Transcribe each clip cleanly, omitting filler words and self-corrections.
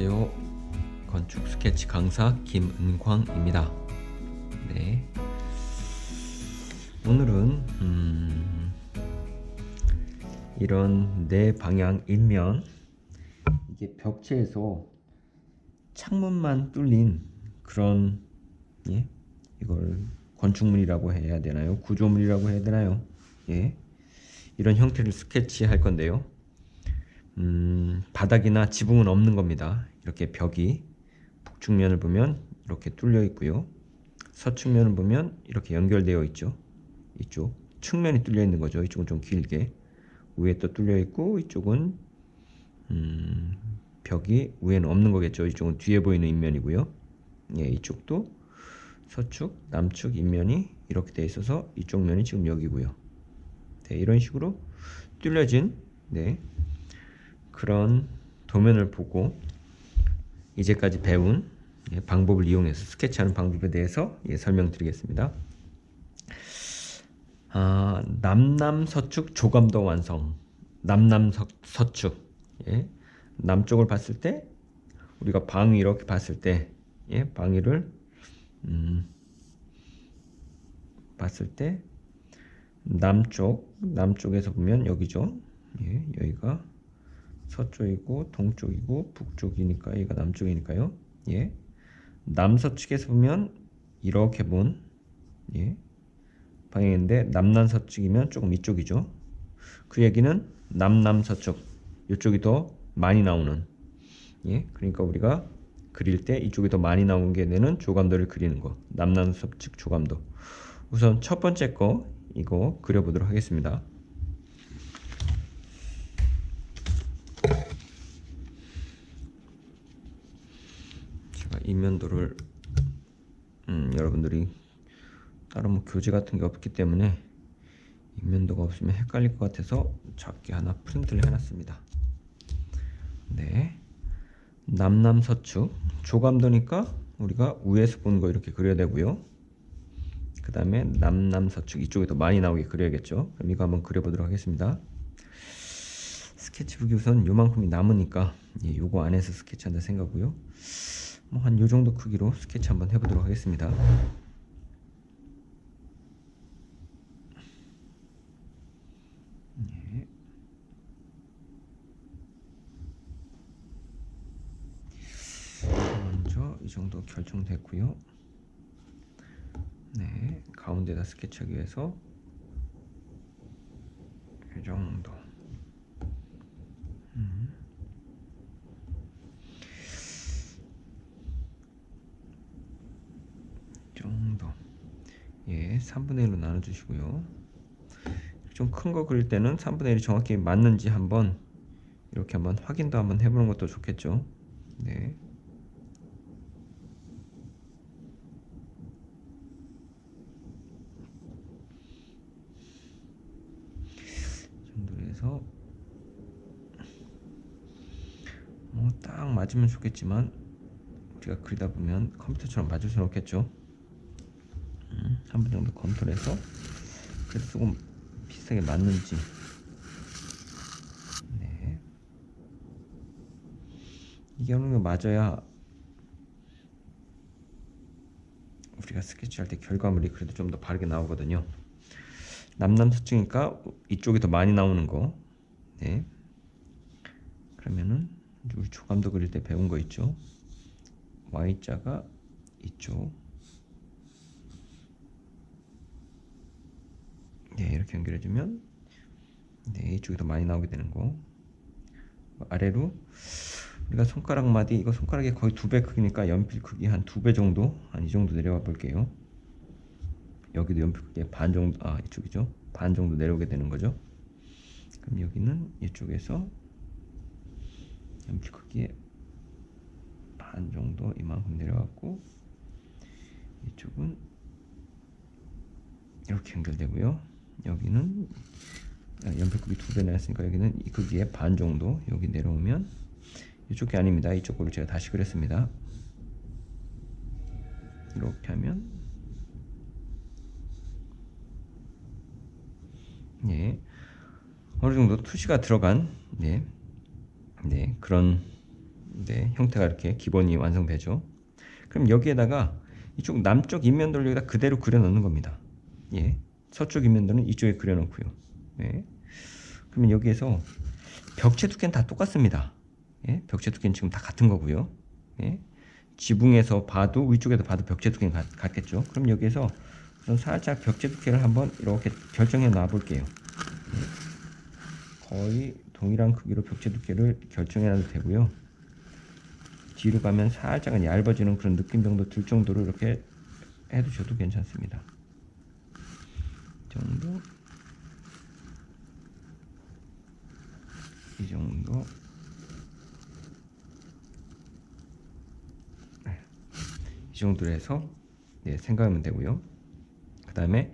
안녕하세요. 건축 스케치 강사 김은광입니다. 네. 오늘은 이런 네 방향 일면, 이게 벽체에서 창문만 뚫린 그런, 예, 이걸 건축물이라고 해야 되나요? 구조물이라고 해야 되나요? 예, 이런 형태를 스케치할 건데요. 바닥이나 지붕은 없는 겁니다. 이렇게 벽이 북측면을 보면 이렇게 뚫려 있고요. 서측면을 보면 이렇게 연결되어 있죠. 이쪽 측면이 뚫려 있는 거죠. 이쪽은 좀 길게, 위에 또 뚫려 있고, 이쪽은 벽이 위에는 없는 거겠죠. 이쪽은 뒤에 보이는 인면이고요. 예, 이쪽도 서축, 남축 인면이 이렇게 돼 있어서 이쪽 면이 지금 여기고요. 네, 이런 식으로 뚫려진, 네, 그런 도면을 보고 이제까지 배운 방법을 이용해서 스케치하는 방법에 대해서 설명드리겠습니다. 남남서축 조감도 완성. 남남서축. 남쪽을 봤을 때, 우리가 방위 이렇게 봤을 때, 방위를 봤을 때 남쪽에서 보면 여기죠. 여기가 서쪽이고 동쪽이고 북쪽이니까 여기가 남쪽이니까요. 남서측에서 보면 이렇게 본 방향인데, 남남서측이면 조금 이쪽이죠. 그 얘기는 남남서쪽, 이쪽이 더 많이 나오는, 그러니까 우리가 그릴 때 이쪽이 더 많이 나오는 게 되는 조감도를 그리는 거, 남남서측 조감도. 우선 첫 번째 거 이거 그려보도록 하겠습니다. 제가 인면도를 여러분들이 따로 뭐 교재 같은 게 없기 때문에 인면도가 없으면 헷갈릴 것 같아서 작게 하나 프린트를 해놨습니다. 네, 남남서축 조감도니까 우리가 위에서 보는 거 이렇게 그려야 되고요. 그 다음에 남남서축 이쪽에 더 많이 나오게 그려야겠죠. 그럼 이거 한번 그려보도록 하겠습니다. 스케치북이 우선 요만큼이 남으니까 요거 안에서 스케치한다 생각하고요. 뭐 한 요정도 크기로 스케치 한번 해보도록 하겠습니다. 먼저 이 정도 결정됐고요. 네, 가운데다 스케치하기 위해서 이 정도. 정도. 3분의 1로 나눠주시고요. 좀 큰 거 그릴 때는 3분의 1이 정확히 맞는지 한번 이렇게 한번 확인도 한번 해보는 것도 좋겠죠. 네. 이 정도로 해서 뭐 딱 맞으면 좋겠지만, 우리가 그리다 보면 컴퓨터처럼 맞을 수는 없겠죠. 한 번 정도 검토를 해서 그래도 조금 비슷하게 맞는지. 네, 이게 어느 정도 맞아야 우리가 스케치할 때 결과물이 그래도 좀 더 바르게 나오거든요. 남남서축이니까 이쪽이 더 많이 나오는 거. 네, 그러면은 우리 조감도 그릴 때 배운 거 있죠. Y자가 이쪽. 이렇게 연결해주면 이쪽이 더 많이 나오게 되는 거. 아래로 우리가 손가락 마디, 이거 손가락이 거의 2배 크기니까 연필 크기 한 2배 정도, 한 이 정도 내려가 볼게요. 여기도 연필 크기의 반 정도, 이쪽이죠. 반 정도 내려오게 되는 거죠. 그럼 여기는 이쪽에서 연필 크기의 반 정도, 이만큼 내려갔고, 이쪽은 이렇게 연결되고요. 여기는 연필 크기 2배 내렸으니까 여기는 이 크기의 반 정도 여기 내려오면, 이쪽이 아닙니다. 이쪽으로 제가 다시 그렸습니다. 이렇게 하면 어느 정도 투시가 들어간 그런 네, 형태가 이렇게 기본이 완성되죠. 그럼 여기에다가 이쪽 남쪽 인면도를 여기다 그대로 그려 넣는 겁니다. 예, 서쪽 인면도는 이쪽에 그려 놓고요. 네. 그러면 여기에서 벽체 두께는 다 똑같습니다. 예, 벽체 두께는 지금 다 같은 거고요. 예, 지붕에서 봐도 위쪽에서 봐도 벽체 두께는 같겠죠. 그럼 여기에서 우선 살짝 벽체 두께를 한번 이렇게 결정해 놔 볼게요. 예, 거의 동일한 크기로 벽체 두께를 결정해 놔도 되고요. 뒤로 가면 살짝은 얇아지는 그런 느낌 정도 들 정도로 이렇게 해두셔도 괜찮습니다. 이 정도, 이 정도, 이 정도로 해서 네, 생각하면 되고요. 그 다음에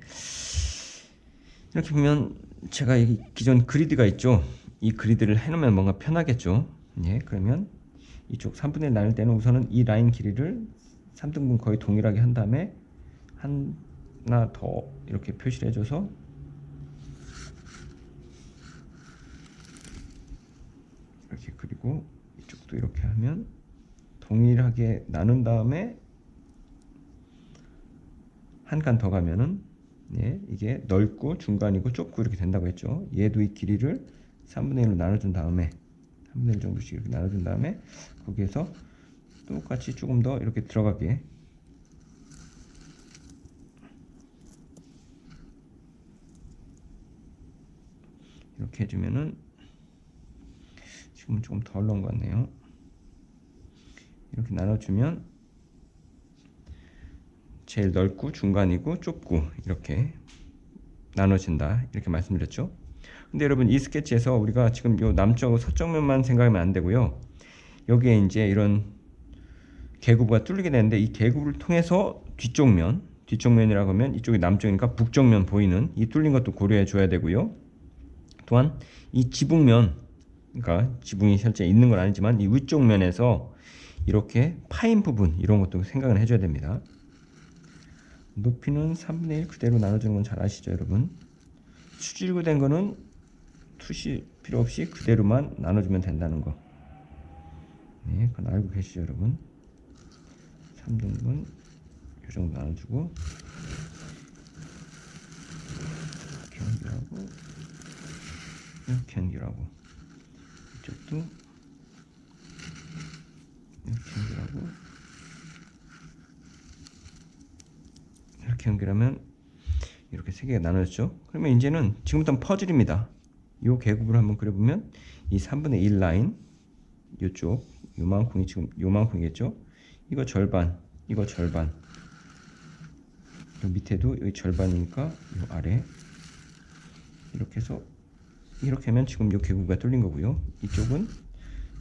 이렇게 보면 제가 이 기존 그리드가 있죠. 이 그리드를 해놓으면 뭔가 편하겠죠. 예, 그러면 이쪽 3분의 1 나눌 때는 우선은 이 라인 길이를 3등분 거의 동일하게 한 다음에 하나 더 이렇게 표시를 해줘서 이렇게, 그리고 이쪽도 이렇게 하면 동일하게 나눈 다음에 한 칸 더 가면은 예, 이게 넓고 중간이고 좁고 이렇게 된다고 했죠. 얘도 이 길이를 3분의 1로 나눠준 다음에 3분의 1 정도씩 이렇게 나눠준 다음에 거기에서 똑같이 조금 더 이렇게 들어가게 이렇게 해주면은 지금은 조금 덜 넣은 것 같네요. 이렇게 나눠주면 제일 넓고 중간이고 좁고 이렇게 나눠진다 이렇게 말씀드렸죠. 근데 여러분 이 스케치에서 우리가 지금 요 남쪽하고 서쪽면만 생각하면 안 되고요. 여기에 이제 이런 계구부가 뚫리게 되는데 이 계구를 통해서 뒷쪽면이라고 하면 이쪽이 남쪽이니까 북쪽면 보이는 이 뚫린 것도 고려해 줘야 되고요. 또한 이 지붕면, 그러니까 지붕이 실제 있는 건 아니지만 이 위쪽 면에서 이렇게 파인 부분 이런 것도 생각을 해줘야 됩니다. 높이는 3분의 1 그대로 나눠주는 건 잘 아시죠, 여러분? 수직으로 된 거는 투시 필요 없이 그대로만 나눠주면 된다는 거. 네, 그건 알고 계시죠, 여러분? 3등분 이 정도 나눠주고 이렇게 연결하고 이렇게 연결하고 이쪽도 이렇게 연결하고 이렇게 연결하면 이렇게 세 개가 나눠졌죠. 그러면 이제는 지금부터는 퍼즐입니다. 이 계급을 한번 그려보면 이 3분의 1 라인 이쪽 요만큼이 지금 요만큼이겠죠. 이거 절반, 이거 절반. 요 밑에도 여기 절반이니까 요 아래 이렇게 해서 이렇게 하면 지금 요 계급가 뚫린 거고요. 이쪽은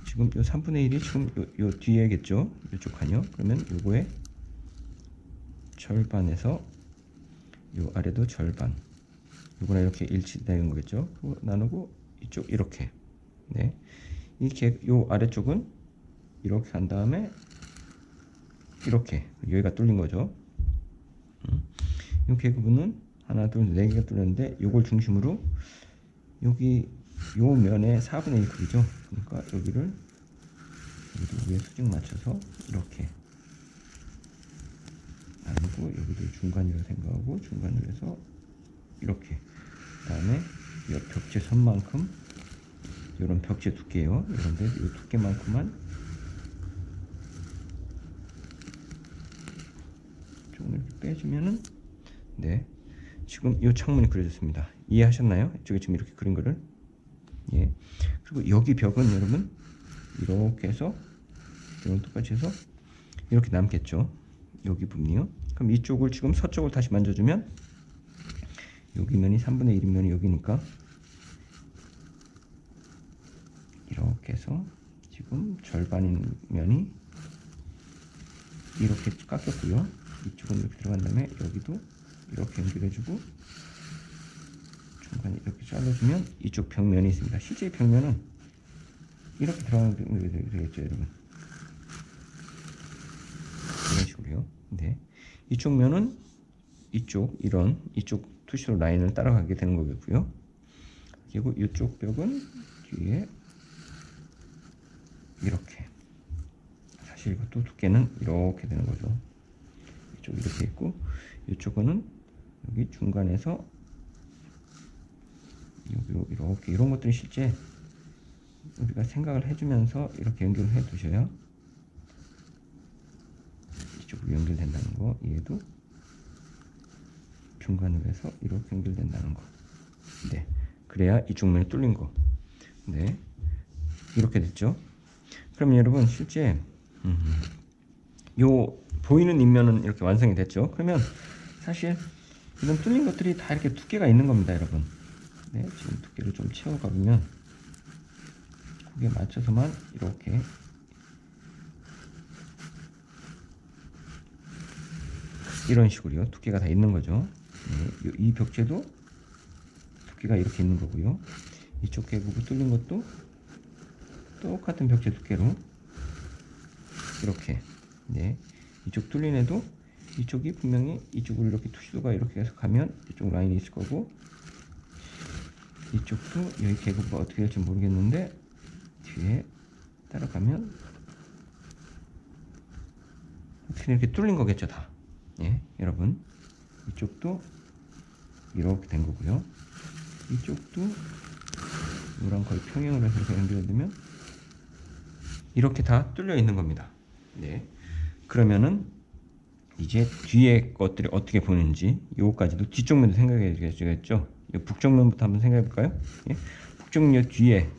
지금 요 3분의 1이 지금 요 뒤에겠죠. 이쪽 칸이요. 그러면 요거에 절반에서 요 아래도 절반. 요거랑 이렇게 일치되는 거겠죠. 나누고 이쪽 이렇게. 네. 요 아래쪽은 이렇게 한 다음에 이렇게 여기가 뚫린 거죠. 이 계급은 하나, 둘, 네 개가 뚫렸는데 요걸 중심으로 여기 요 면에 4분의 1 크기죠. 그러니까 여기를 여기도 위에 수직 맞춰서 이렇게 나누고 여기도 중간이라고 생각하고 중간으로 해서 이렇게 그 다음에 이 벽체 선만큼 이런 벽체 두께요. 이런데 이 두께만큼만 조금 이렇게 빼주면은 네 지금 이 창문이 그려졌습니다. 이해하셨나요? 이쪽에 지금 이렇게 그린 거를 예 그리고 여기 벽은 여러분 이렇게 해서 이런 똑같이 해서 이렇게 남겠죠. 여기 부분이요. 그럼 이쪽을 지금 서쪽을 다시 만져주면 여기 면이 3분의 1인 면이 여기니까 이렇게 해서 지금 절반인 면이 이렇게 깎였고요. 이쪽은 이렇게 들어간 다음에 여기도 이렇게 연결해주고 중간에 이렇게 잘라주면 이쪽 벽면이 있습니다. 실제 벽면은 이렇게 들어가면 되겠죠, 여러분. 이런 식으로요. 네. 이쪽 면은 이쪽 투시로 라인을 따라가게 되는 거겠고요. 그리고 이쪽 벽은 뒤에 이렇게 사실 이것도 두께는 이렇게 되는 거죠. 이쪽 이렇게 있고 이쪽은 여기 중간에서 여기로 이렇게, 이런 것들이 실제 우리가 생각을 해주면서 이렇게 연결을 해 두셔야 이쪽으로 연결된다는 거. 얘도 중간으로 해서 이렇게 연결된다는 거. 네, 그래야 이쪽 면이 뚫린 거. 네, 이렇게 됐죠. 그러면 여러분 실제 요 보이는 인면은 이렇게 완성이 됐죠. 그러면 사실 이런 뚫린 것들이 다 이렇게 두께가 있는 겁니다, 여러분. 네, 지금 두께를 좀 채워가 보면 거기에 맞춰서만 이렇게 이런 식으로요, 두께가 다 있는 거죠. 네, 이 벽체도 두께가 이렇게 있는 거고요. 이쪽 계곡을 뚫린 것도 똑같은 벽체 두께로 이렇게, 네, 이쪽 뚫린 애도 이쪽이 분명히 이쪽으로 이렇게 투시도가 이렇게 해서 가면 이쪽 라인이 있을 거고, 이쪽도 여기 계곡가 어떻게 될지 모르겠는데 뒤에 따라가면 어떻게 이렇게 뚫린 거겠죠, 다. 예, 여러분 이쪽도 이렇게 된 거고요. 이쪽도 이랑 거의 평행으로 해서 이렇게 연결되면 이렇게 다 뚫려 있는 겁니다. 네, 그러면은 이제 뒤에 것들이 어떻게 보이는지 요거까지도 뒤쪽 면도 생각해 주겠죠. 북쪽 면부터 한번 생각해 볼까요? 예? 북쪽 면 뒤에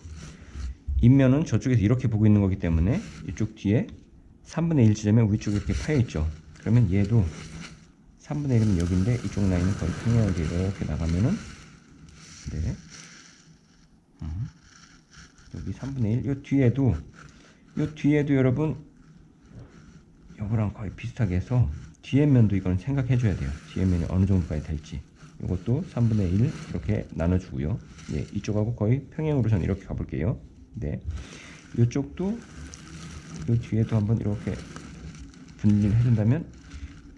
인면은 저쪽에서 이렇게 보고 있는 거기 때문에 이쪽 뒤에 3분의 1 지점에 우리 쪽이 이렇게 파여 있죠. 그러면 얘도 3분의 1이면 여기인데 이쪽 라인은 거의 평행하게 이렇게 나가면은, 네, 여기 3분의 1, 요 뒤에도 여러분 요거랑 거의 비슷하게 해서 뒤에 면도 이건 생각해 줘야 돼요. 뒤에 면이 어느 정도까지 될지. 요것도 3분의 1 이렇게 나눠주고요. 예, 이쪽하고 거의 평행으로 저는 이렇게 가볼게요. 네, 이쪽도 요 뒤에도 한번 이렇게 분리를 해준다면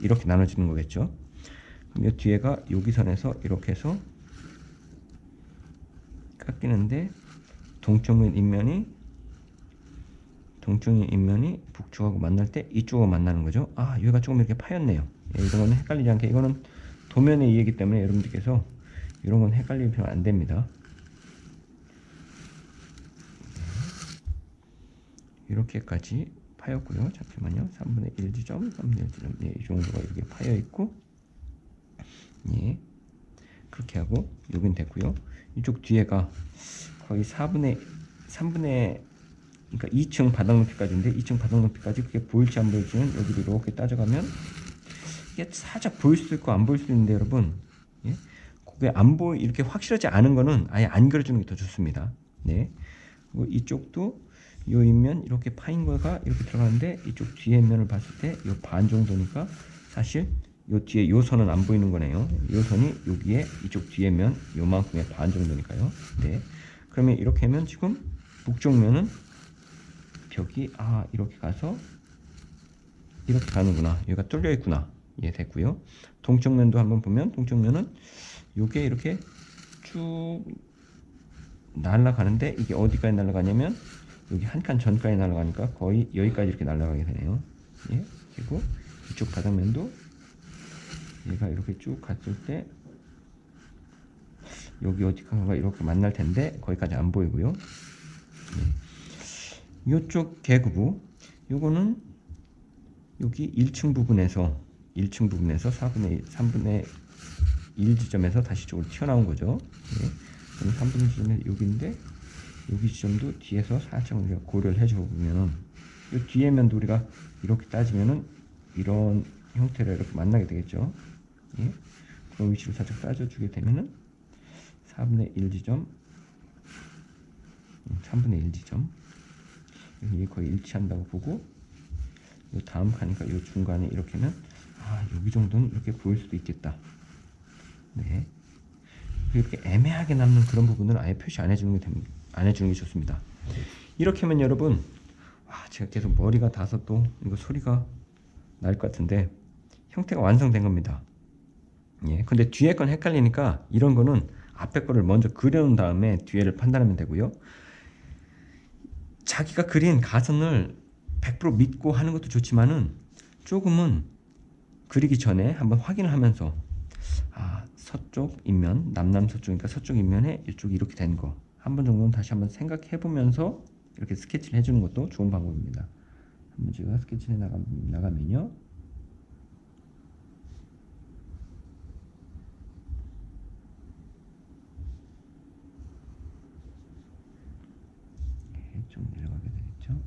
이렇게 나눠지는 거겠죠. 그럼 이 뒤에가 여기 선에서 이렇게 해서 깎이는데 동쪽면 인면이 북쪽하고 만날 때 이쪽하고 만나는 거죠. 아, 여기가 조금 이렇게 파였네요. 예, 이런 거는 헷갈리지 않게, 이거는 도면의 이해이기 때문에 여러분들께서 이런 건 헷갈리면 안 됩니다. 이렇게까지 파였고요. 잠시만요. 3분의 1 지점, 3분의 1 지점. 예, 이 정도가 이렇게 파여 있고, 예, 그렇게 하고 여긴 됐고요. 이쪽 뒤에가 거의 3분의 그러니까 2층 바닥 높이까지인데 2층 바닥 높이까지 그게 보일지 안 보일지는 여기로 이렇게 따져가면 이게 살짝 보일 수도 있고 안 보일 수도 있는데 여러분, 예, 그게 이렇게 확실하지 않은 거는 아예 안 그려주는 게 더 좋습니다. 네, 그리고 이쪽도 요 인면 이렇게 파인 거가 이렇게 들어가는데 이쪽 뒤에 면을 봤을 때 요 반 정도니까 사실 요 뒤에 요 선은 안 보이는 거네요. 요 선이 여기에 이쪽 뒤에 면 요만큼의 반 정도니까요. 네, 그러면 이렇게 하면 지금 북쪽 면은 벽이 이렇게 가서 이렇게 가는구나, 여기가 뚫려 있구나. 예, 됐고요. 동쪽 면도 한번 보면 동쪽 면은 요게 이렇게 쭉 날아가는데 이게 어디까지 날아가냐면 여기 한 칸 전까지 날아가니까 거의 여기까지 이렇게 날아가게 되네요. 예, 그리고 이쪽 바닥면도 얘가 이렇게 쭉 갔을 때 여기 어디까지가 이렇게 만날 텐데 거기까지 안 보이고요. 예. 이쪽 계구부 요거는 여기 1층 부분에서 3분의 1 지점에서 다시 쪽으로 튀어나온 거죠. 예. 그럼 3분의 1 지점에 여기인데 여기 지점도 뒤에서 살짝 우리가 고려를 해주고 보면은 이 뒤에 면도 우리가 이렇게 따지면은 이런 형태로 이렇게 만나게 되겠죠. 예. 그런 위치로 살짝 따져주게 되면은 4분의 1 지점, 3분의 1 지점 여기 거의 일치한다고 보고, 요 다음 칸이니까 요 중간에 이렇게 하면 여기 정도는 이렇게 보일 수도 있겠다. 네. 이렇게 애매하게 남는 그런 부분은 아예 표시 안 해주는 게 좋습니다. 이렇게 하면 여러분, 제가 계속 머리가 닿아서 또 이거 소리가 날 것 같은데 형태가 완성된 겁니다. 예. 근데 뒤에 건 헷갈리니까 이런 거는 앞에 거를 먼저 그려놓은 다음에 뒤에를 판단하면 되고요. 자기가 그린 가선을 100% 믿고 하는 것도 좋지만은 조금은 그리기 전에 한번 확인을 하면서 서쪽 인면, 남남서쪽이니까 서쪽 인면에 이쪽이 이렇게 된 거 한 번 정도는 다시 한번 생각해 보면서 이렇게 스케치를 해주는 것도 좋은 방법입니다. 한번 제가 스케치를 나가면요. 좀 내려가게 되겠죠.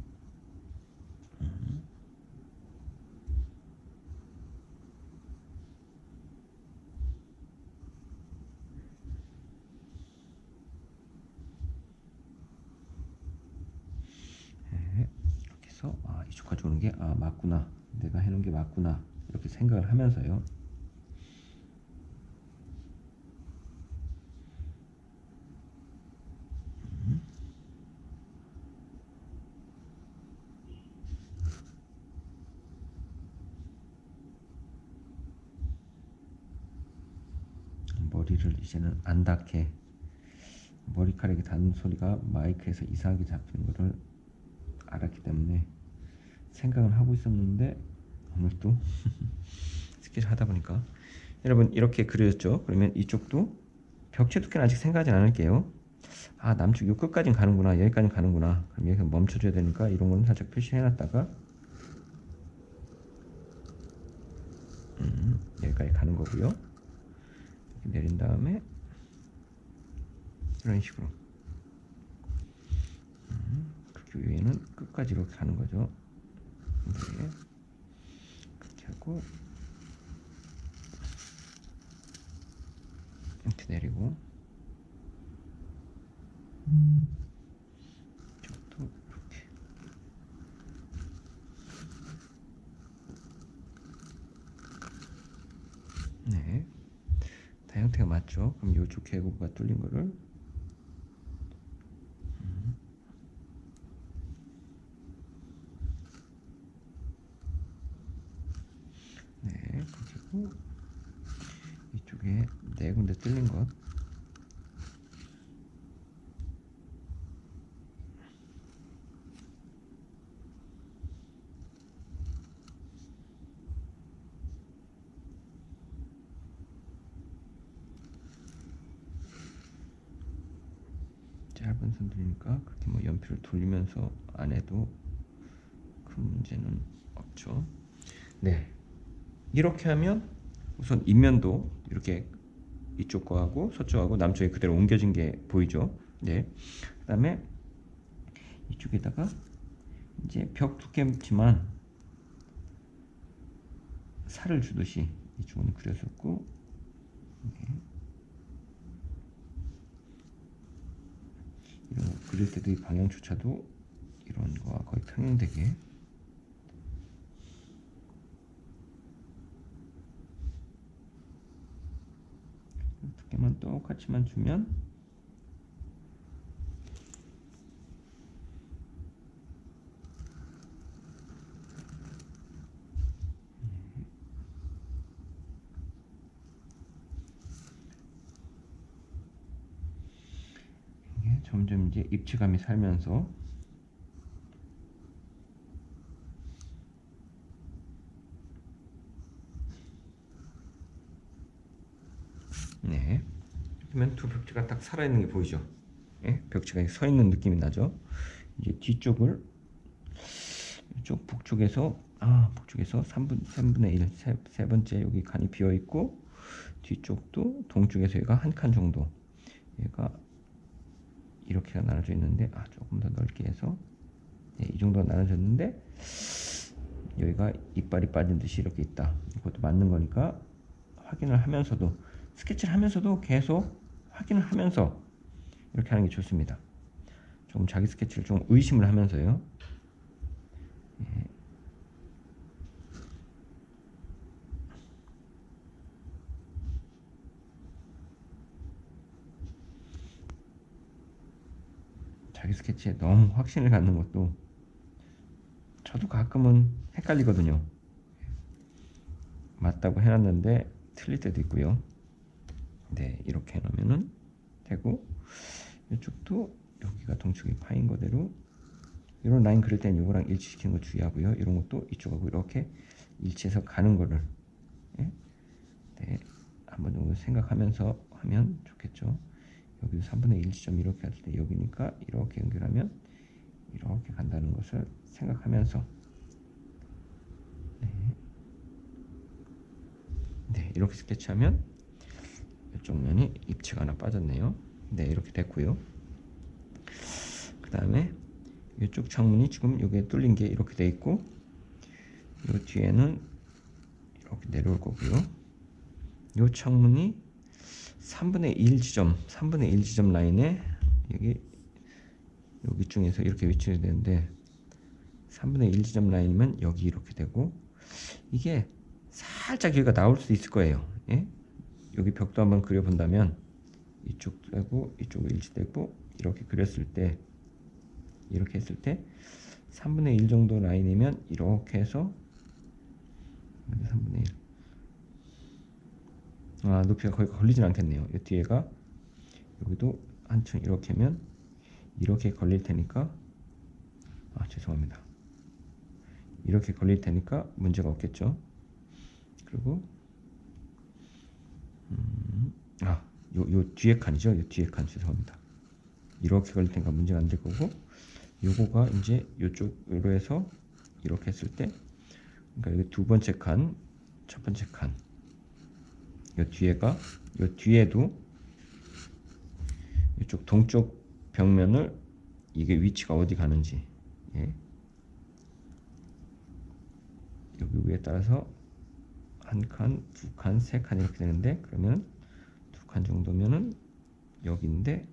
네, 이렇게 해서 이쪽까지 오는 게 맞구나, 내가 해놓은 게 맞구나, 이렇게 생각을 하면서요. 머리를 이제는 안 닿게, 머리카락이 닿는 소리가 마이크에서 이상하게 잡히는 것을 알았기 때문에 생각을 하고 있었는데 오늘 또 스케치 하다 보니까 여러분 이렇게 그려졌죠. 그러면 이쪽도 벽체 두께는 아직 생각하지 않을게요. 남쪽 요 끝까지는 가는구나, 여기까지는 가는구나. 그럼 여기서 멈춰줘야 되니까 이런 거는 살짝 표시해놨다가 여기까지 가는 거고요. 이렇게 내린 다음에 이런 식으로 그 위에는 끝까지 이렇게 가는 거죠. 네. 그렇게 하고 이렇게 내리고 이쪽도 이렇게. 네, 다 형태가 맞죠. 그럼 이쪽 계곡가 뚫린 거를 네, 그리고 이쪽에 네 군데 뚫린 것 짧은 선들이니까 그렇게 뭐 연필을 돌리면서 안 해도 큰 문제는 없죠. 네, 이렇게 하면 우선 인면도 이렇게 이쪽 거하고 서쪽하고 남쪽에 그대로 옮겨진 게 보이죠. 네, 그 다음에 이쪽에다가 이제 벽 두께지만 살을 주듯이 이쪽은 그려줬고, 네. 이런 거 그릴 때도 이 방향조차도 이런 거와 거의 평행되게 두께만 똑같이만 주면 이게 점점 이제 입체감이 살면서 네, 그러면 두 벽지가 딱 살아있는 게 보이죠. 예? 벽지가 서 있는 느낌이 나죠. 이제 뒤쪽을 이쪽 북쪽에서 북쪽에서 3분의 1, 세 번째 여기 칸이 비어 있고, 뒤쪽도 동쪽에서 얘가 한 칸 정도, 얘가 이렇게 나눠져 있는데 조금 더 넓게 해서 이 정도가 나눠졌는데 여기가 이빨이 빠진 듯이 이렇게 있다. 이것도 맞는 거니까 확인을 하면서도, 스케치를 하면서도 계속 확인을 하면서 이렇게 하는 게 좋습니다. 조금 자기 스케치를 좀 의심을 하면서요. 예. 자기 스케치에 너무 확신을 갖는 것도 저도 가끔은 헷갈리거든요. 맞다고 해놨는데 틀릴 때도 있고요. 네, 이렇게 해놓으면은 되고, 이쪽도 여기가 동쪽이 파인 거대로 이런 라인 그릴 때는 이거랑 일치시키는 거 주의하고요. 이런 것도 이쪽하고 이렇게 일치해서 가는 거를 네, 한번 정도 생각하면서 하면 좋겠죠. 여기도 3분의 1 지점 이렇게 할 때 여기니까 이렇게 연결하면 이렇게 간다는 것을 생각하면서 네, 이렇게 스케치하면 이쪽 면이 입체가 하나 빠졌네요. 네, 이렇게 됐고요. 그 다음에 이쪽 창문이 지금 여기에 뚫린 게 이렇게 돼 있고 이 뒤에는 이렇게 내려올 거고요. 이 창문이 3분의 1 지점 라인에 여기 중에서 이렇게 위치해야 되는데 3분의 1 지점 라인이면 여기 이렇게 되고 이게 살짝 여기가 나올 수 있을 거예요. 예? 여기 벽도 한번 그려본다면 이쪽도 되고 이쪽으로 일치되고 이렇게 그렸을 때 이렇게 했을 때 3분의 1 정도 라인이면 이렇게 해서 3분의 1 높이가 거의 걸리진 않겠네요. 이 뒤에가 여기도 한층 이렇게 하면 이렇게 걸릴 테니까 죄송합니다. 이렇게 걸릴 테니까 문제가 없겠죠. 그리고 요 뒤에 칸이죠. 요 뒤에 칸 죄송합니다. 이렇게 걸릴 테니까 문제가 안 될 거고 요거가 이제 요쪽으로 해서 이렇게 했을 때 그러니까 여기 두 번째 칸, 첫 번째 칸 요 뒤에가 요 뒤에도 이쪽 동쪽 벽면을 이게 위치가 어디 가는지 여기 위에 따라서 한 칸, 두 칸, 세 칸 이렇게 되는데 그러면 두 칸 정도면은 여기인데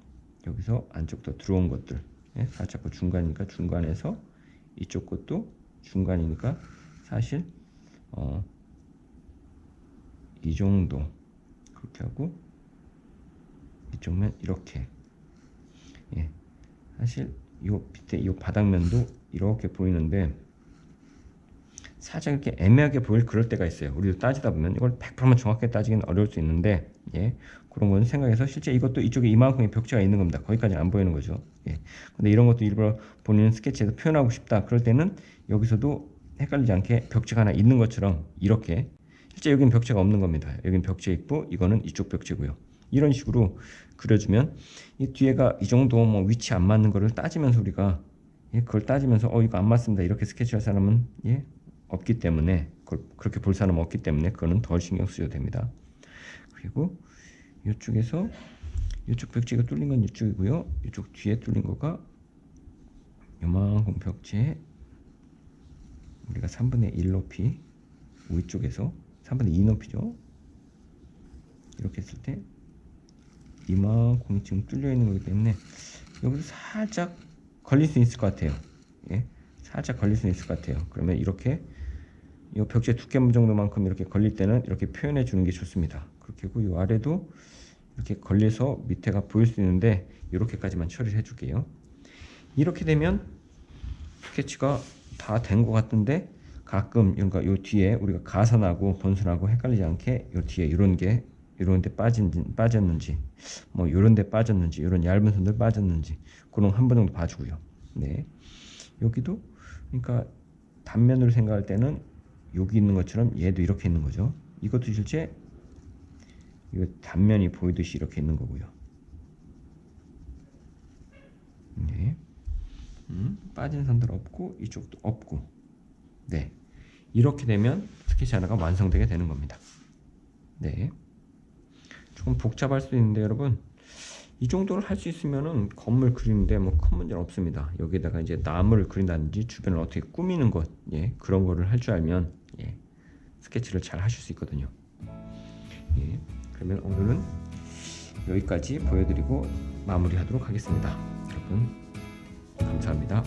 여기서 안쪽도 들어온 것들 살짝 그 중간이니까 중간에서 이쪽 것도 중간이니까 사실 이 정도 그렇게 하고 이쪽 면 이렇게 사실 요 밑에 요 바닥면도 이렇게 보이는데 살짝 이렇게 애매하게 보일 그럴 때가 있어요. 우리도 따지다 보면 이걸 100%만 정확하게 따지기는 어려울 수 있는데 그런 건 생각해서 실제 이것도 이쪽에 이만큼의 벽체가 있는 겁니다. 거기까지는 안 보이는 거죠. 근데 이런 것도 일부러 본인은 스케치에서 표현하고 싶다. 그럴 때는 여기서도 헷갈리지 않게 벽체가 하나 있는 것처럼 이렇게 실제 여기는 벽체가 없는 겁니다. 여기는 벽체 있고 이거는 이쪽 벽체고요. 이런 식으로 그려주면 이 뒤에가 이 정도 뭐 위치 안 맞는 거를 따지면서 우리가 그걸 따지면서 이거 안 맞습니다. 이렇게 스케치할 사람은 없기 때문에 그렇게 볼 사람은 없기 때문에 그거는 덜 신경 쓰셔도 됩니다. 그리고 이쪽에서 이쪽 벽체가 뚫린 건 이쪽이고요. 이쪽 뒤에 뚫린 거가 요만큼 벽체 우리가 3분의 1 높이 위쪽에서 3분의 2 높이죠. 이렇게 했을 때 이만큼이 지금 뚫려 있는 거기 때문에 여기서 살짝 걸릴 수 있을 것 같아요. 살짝 걸릴 수 있을 것 같아요. 그러면 이렇게 이 벽체 두께 정도만큼 이렇게 걸릴 때는 이렇게 표현해 주는 게 좋습니다. 그렇게 하고 이 아래도 이렇게 걸려서 밑에가 보일 수 있는데 이렇게까지만 처리를 해 줄게요. 이렇게 되면 스케치가 다 된 것 같은데 가끔 그러니까 요 뒤에 우리가 가선하고 본선하고 헷갈리지 않게 요 뒤에 이런 게 이런 데 빠졌는지 뭐 이런 데 빠졌는지 이런 얇은 선들 빠졌는지 그런 한 번 정도 봐주고요. 여기도 그러니까 단면으로 생각할 때는 여기 있는 것처럼 얘도 이렇게 있는 거죠. 이것도 실제 이거 단면이 보이듯이 이렇게 있는 거고요. 빠진 선들 없고 이쪽도 없고 이렇게 되면 스케치 하나가 완성되게 되는 겁니다. 조금 복잡할 수도 있는데 여러분 이 정도를 할 수 있으면은 건물 그리는데 뭐 큰 문제는 없습니다. 여기다가 이제 나무를 그린다든지 주변을 어떻게 꾸미는 것 그런 거를 할 줄 알면 스케치를 잘 하실 수 있거든요. 그러면 오늘은 여기까지 보여드리고 마무리하도록 하겠습니다. 여러분 감사합니다.